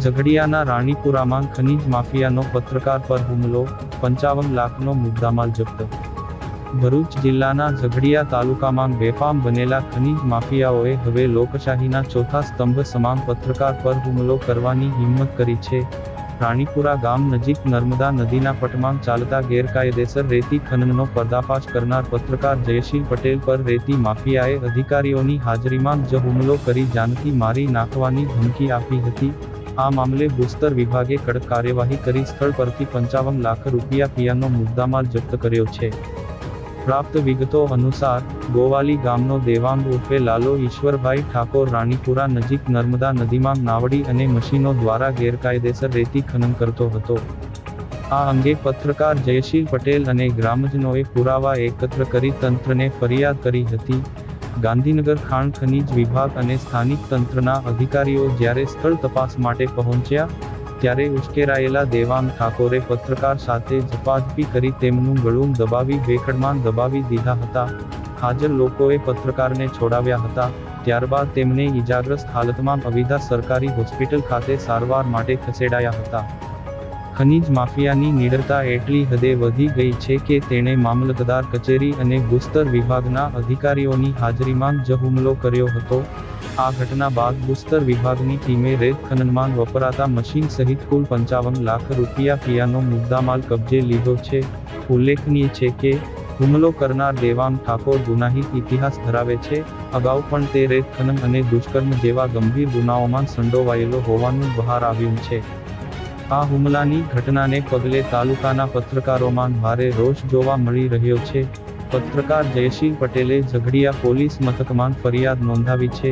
ઝઘડિયાના રાણીપુરામાં ખનીજ માફિયાનો પત્રકાર પર હુમલો, 55 લાખનો મુદ્દામાલ જપ્ત। ભરૂચ જિલ્લાના ઝઘડિયા તાલુકામાં બેફામ બનેલા ખનીજ માફિયાઓએ હવે લોકશાહીના ચોથા સ્તંભ સમાન પત્રકાર પર હુમલો કરવાની હિંમત કરી છે। રાણીપુરા ગામ નજીક નર્મદા નદીના પટમાં ચાલતા ગેરકાયદેસર રેતી ખનનનો પર્દાફાશ કરનાર પત્રકાર જયશીલ પટેલ પર રેતી માફિયાએ અધિકારીઓની હાજરીમાં જ હુમલો કરી જાનથી મારી નાખવાની ધમકી આપી હતી। આ મામલે ભૂસ્તર વિભાગે કડક કાર્યવાહી કરી સ્થળ પરથી 55 લાખ રૂપિયા પિયાનો મુદ્દામાલ જપ્ત કર્યો છે। પ્રાપ્ત વિગતો અનુસાર ગોવાલી ગામનો દેવાંગ ઉર્ફે લાલો ઈશ્વરભાઈ ઠાકોર રાણીપુરા નજીક નર્મદા નદીમાં નાવડી અને મશીનો દ્વારા ગેરકાયદેસર રેતી ખનન કરતો હતો। આ અંગે પત્રકાર જયશીલ પટેલ અને ગ્રામજનોએ પુરાવા એકત્ર કરી તંત્રને ફરિયાદ કરી હતી। ગાંધીનગર ખાણ ખનીજ વિભાગ અને સ્થાનિક તંત્રના અધિકારીઓ જ્યારે સ્થળ તપાસ માટે પહોંચ્યા ત્યારે ઉશ્કેરાયેલા દેવાંગ ઠાકોરે પત્રકાર સાથે ઝપાઝપી કરી તેમનું ગળું દબાવી બેખડમાં દબાવી દીધા હતા। હાજર લોકોએ પત્રકારને છોડાવ્યા હતા। ત્યારબાદ તેમને ઈજાગ્રસ્ત હાલતમાં અવિધા સરકારી હોસ્પિટલ ખાતે સારવાર માટે ખસેડાયા હતા। ખનીજ માફિયાની નીડરતા એટલી હદે વધી ગઈ છે કે તેણે મામલતદાર કચેરી અને ભૂસ્તર વિભાગના અધિકારીઓની હાજરીમાં જ હુમલો કર્યો હતો। આ ઘટના બાદ ભૂસ્તર વિભાગની ટીમે રેત ખનનમાં વપરાતા મશીન સહિત કુલ 55 લાખ રૂપિયા પિયાનો મુદ્દામાલ કબજે લીધો છે। ઉલ્લેખનીય છે કે હુમલો કરનાર દેવાંગ ઠાકોર ગુનાહિત ઇતિહાસ ધરાવે છે। અગાઉ પણ તે રેત ખનન અને દુષ્કર્મ જેવા ગંભીર ગુનાઓમાં સંડોવાયેલો હોવાનું બહાર આવ્યું છે। આ હુમલાની ઘટનાને પગલે તાલુકાના પત્રકારોમાં ભારે રોષ જોવા મળી રહ્યો છે। પત્રકાર જયશીલ પટેલે ઝઘડિયા પોલીસ મથકમાં ફરિયાદ નોંધાવી છે।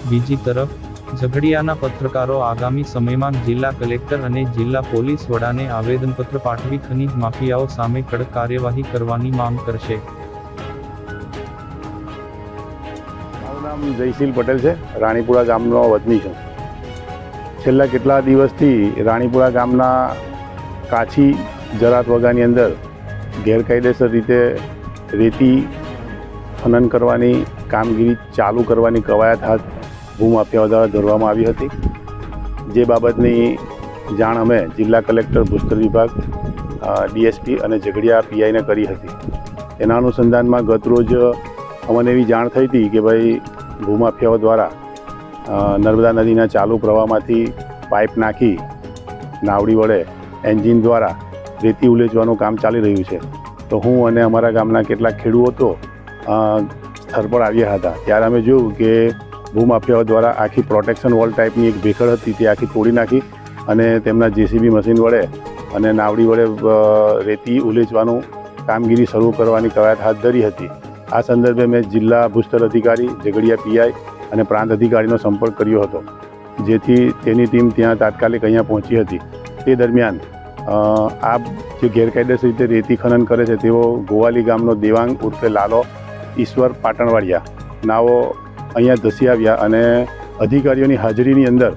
બીજી તરફ ઝઘડિયાના પત્રકારો આગામી સમયમાં જિલ્લા કલેક્ટર અને જિલ્લા પોલીસ વડાને આવેદનપત્ર પાઠવી ખનીજ માફિયાઓ સામે કડક કાર્યવાહી કરવાની માંગ કરશે। મારું નામ જયશીલ પટેલ છે, રાણીપુરા ગામનો વતની છું। છેલ્લા કેટલા દિવસથી રાણીપુરા ગામના કાછી જરાત વગાની અંદર ગેરકાયદેસર રીતે રેતી ખનન કરવાની કામગીરી ચાલુ કરવાની કવાયત હાથ ભૂમાફિયાઓ દ્વારા ધરવામાં આવી હતી। જે બાબતની જાણ અમે જિલ્લા કલેક્ટર ભૂસ્તર વિભાગ ડીએસપી અને ઝઘડિયા પીઆઈને કરી હતી। એના અનુસંધાનમાં ગતરોજ અમને એવી જાણ થઈ હતી કે ભાઈ ભૂમાફિયાઓ દ્વારા નર્મદા નદીના ચાલુ પ્રવાહમાંથી પાઇપ નાખી નાવડી વડે એન્જિન દ્વારા રેતી ઉલેચવાનું કામ ચાલી રહ્યું છે। તો હું અને અમારા ગામના કેટલાક ખેડૂતો સ્થળ પર આવ્યા હતા। ત્યારે અમે જોયું કે ભૂમાફિયાઓ દ્વારા આખી પ્રોટેક્શન વોલ ટાઈપની એક ભેખડ હતી તે આખી તોડી નાખી અને તેમના જેસીબી મશીન વડે અને નાવડી વડે રેતી ઉલેચવાનું કામગીરી શરૂ કરવાની કવાયત હાથ ધરી હતી। આ સંદર્ભે મેં જિલ્લા ભૂસ્તર અધિકારી ઝઘડિયા પીઆઈ અને પ્રાંત અધિકારીનો સંપર્ક કર્યો હતો, જેથી તેની ટીમ ત્યાં તાત્કાલિક અહીંયા પહોંચી હતી। તે દરમિયાન આ જે ગેરકાયદેસર રીતે રેતી ખનન કરે છે તેઓ ગોવાલી ગામનો દેવાંગ ઉર્ફે લાલો ઈશ્વર પાટણવાડિયા નાઓ અહીંયા ધસી આવ્યા અને અધિકારીઓની હાજરીની અંદર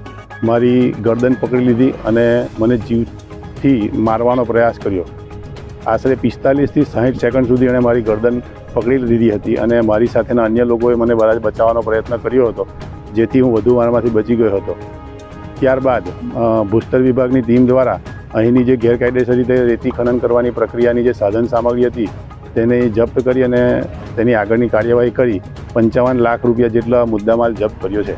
મારી ગરદન પકડી લીધી અને મને જીવથી મારવાનો પ્રયાસ કર્યો। આશરે 45 થી 60 સેકન્ડ સુધી એણે મારી ગરદન પકડી લીધી હતી અને મારી સાથેના અન્ય લોકોએ મને બચાવવાનો પ્રયત્ન કર્યો હતો, જેથી હું વધુ મારમાંથી બચી ગયો હતો। ત્યારબાદ ભૂસ્તર વિભાગની ટીમ દ્વારા અહીંની જે ગેરકાયદેસર રીતે રેતી ખનન કરવાની પ્રક્રિયાની જે સાધન સામગ્રી હતી તેને જપ્ત કરી અને તેની આગળની કાર્યવાહી કરી 55 લાખ રૂપિયા જેટલા મુદ્દામાલ જપ્ત કર્યો છે।